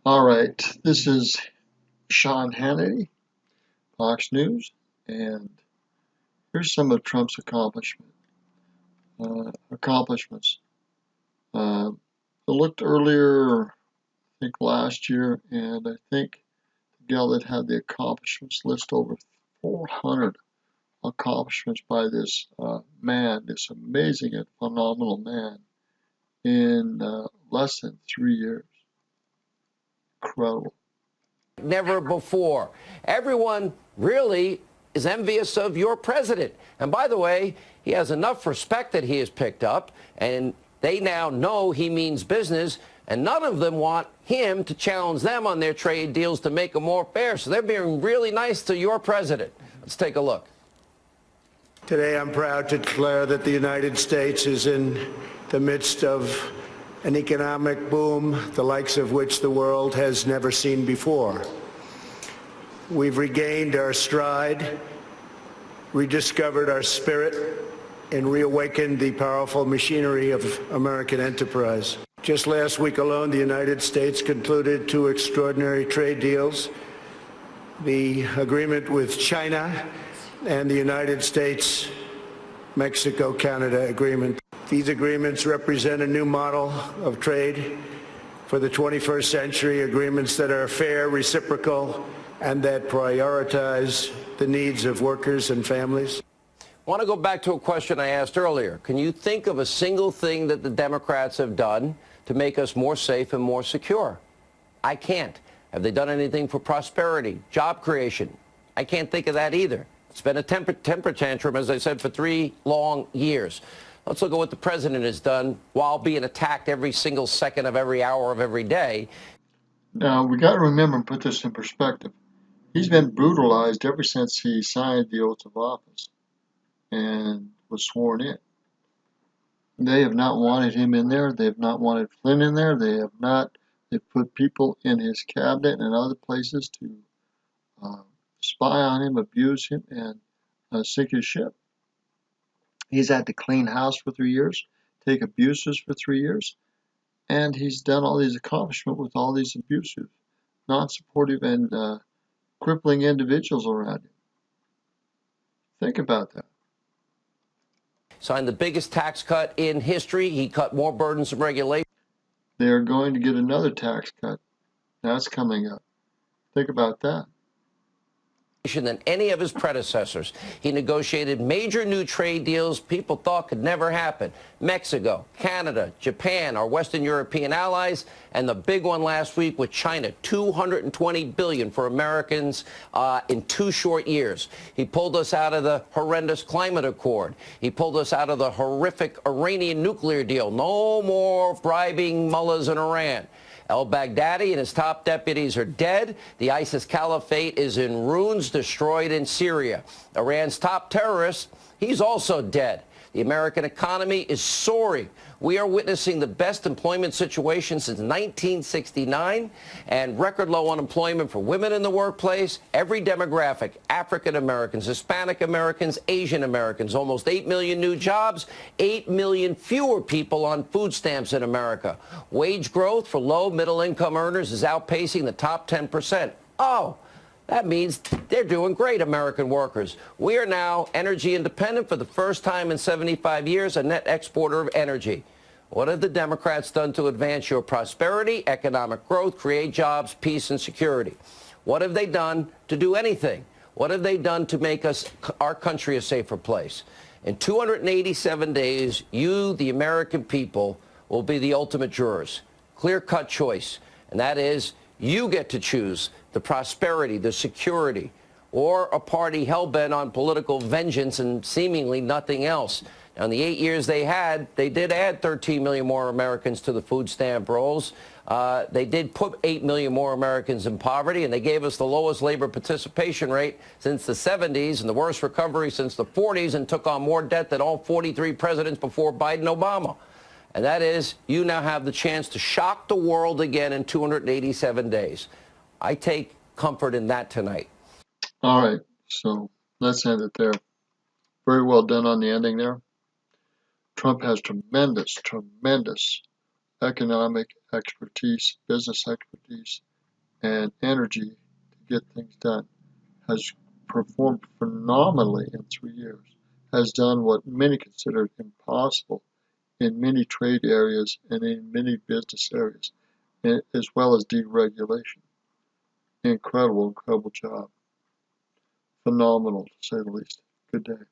All right, this is Sean Hannity, Fox News, and here's some of Trump's accomplishments. I looked earlier, I think last year, and I think the gal that had the accomplishments list over 400 accomplishments by this man, this amazing and phenomenal man, in less than 3 years. Incredible. Never before. Everyone really is envious of your president. And by the way, he has enough respect that he has picked up, and they now know he means business, and none of them want him to challenge them on their trade deals to make them more fair. So they're being really nice to your president. Let's take a look. Today, I'm proud to declare that the United States is in the midst of an economic boom, the likes of which the world has never seen before. We've regained our stride, rediscovered our spirit, and reawakened the powerful machinery of American enterprise. Just last week alone, the United States concluded two extraordinary trade deals: the agreement with China and the United States-Mexico-Canada agreement. These agreements represent a new model of trade for the 21st century, agreements that are fair, reciprocal, and that prioritize the needs of workers and families. I want to go back to a question I asked earlier. Can you think of a single thing that the Democrats have done to make us more safe and more secure? I can't. Have they done anything for prosperity, job creation? I can't think of that either. It's been a temper tantrum, as I said, for 3 long years. Let's look at what the president has done while being attacked every single second of every hour of every day. Now, we got to remember and put this in perspective. He's been brutalized ever since he signed the oath of office and was sworn in. They have not wanted him in there. They have not wanted Flynn in there. They've put people in his cabinet and other places to spy on him, abuse him, and sink his ship. He's had to clean house for 3 years, take abuses for 3 years, and he's done all these accomplishments with all these abusive, non-supportive, and crippling individuals around him. Think about that. Signed the biggest tax cut in history. He cut more burdensome regulations. They're going to get another tax cut. That's coming up. Think about that. Than any of his predecessors. He negotiated major new trade deals people thought could never happen. Mexico, Canada, Japan, our Western European allies, and the big one last week with China, $220 billion for Americans in 2 short years. He pulled us out of the horrendous climate accord. He pulled us out of the horrific Iranian nuclear deal. No more bribing mullahs in Iran. al-Baghdadi and his top deputies are dead. The ISIS caliphate is in ruins, destroyed in Syria. Iran's top terrorist, he's also dead. The American economy is soaring. We are witnessing the best employment situation since 1969 and record low unemployment for women in the workplace. Every demographic, African Americans, Hispanic Americans, Asian Americans, almost 8 million new jobs, 8 million fewer people on food stamps in America. Wage growth for low middle income earners is outpacing the top 10%. Oh, that means they're doing great, American workers. We are now energy independent for the first time in 75 years, a net exporter of energy. What have the Democrats done to advance your prosperity, economic growth, create jobs, peace, and security? What have they done to do anything? What have they done to make our country a safer place? In 287 days, you, the American people, will be the ultimate jurors. Clear-cut choice, and that is you get to choose the prosperity, the security, or a party hell-bent on political vengeance and seemingly nothing else. Now, in the 8 years they did add 13 million more Americans to the food stamp rolls. They did put 8 million more Americans in poverty, and they gave us the lowest labor participation rate since the 70s and the worst recovery since the 40s, and took on more debt than all 43 presidents before Biden Obama. And that is, you now have the chance to shock the world again in 287 days. I take comfort in that tonight. All right, so let's end it there. Very well done on the ending there. Trump has tremendous economic expertise, business expertise, and energy to get things done, has performed phenomenally in 3 years, has done what many considered impossible in many trade areas and in many business areas, as well as deregulation. Incredible, incredible job. Phenomenal, to say the least. Good day.